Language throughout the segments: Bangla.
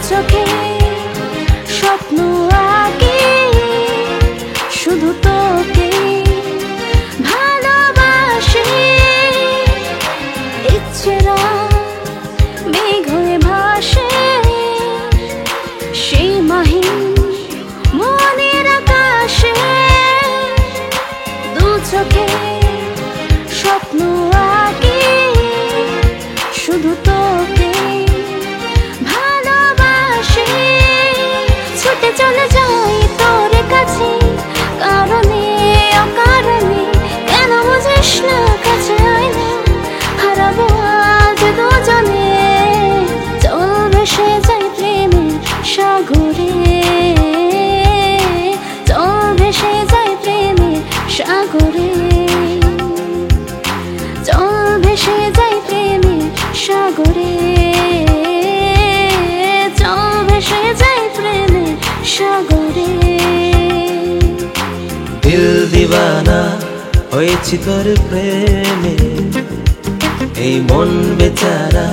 চোখে স্বপ্ন আঁকি শুধু তোকে ভালোবাসি। ইচ্ছেরা মেঘ হয়ে ভাসে সীমাহীন মনের আকাশে। দু চোখে স্বপ্ন আঁকি শুধু তোকে ভালোবাসি। ছুটে চলে যাই তোর কাছে কারণে অকারণে, কেন বুঝিস না কাছে আয় না, হারাবো আজ দুজনে। চল ভেসে যাই প্রেমের সাগরে, চল ভেসে যাই প্রেমের সাগরে, চল ভেসে যাই প্রেমের সাগরে, চল ভেসে যাই প্রেমের সাগরে। দিল দিওয়ানা হয়েছি তোর প্রেমে, এই মন বেচারা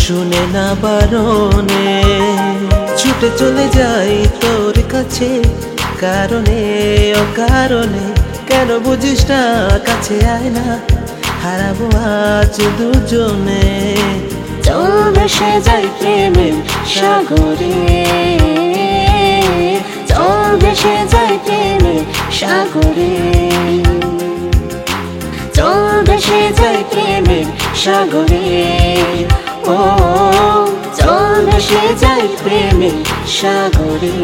শুনে না বারণে। ছুটে চলে যাই তোর কাছে কারণে অকারণে, কেন বুঝিস না কাছে আয় না, হারাবো আজ দুজনে। চল ভেসে যাই প্রেমের সাগরে, চল ভেসে যাই প্রেমের সাগরে, চল ভেসে যাই প্রেমের সাগরে। ও চল ভেসে যাই প্রেমের সাগরে।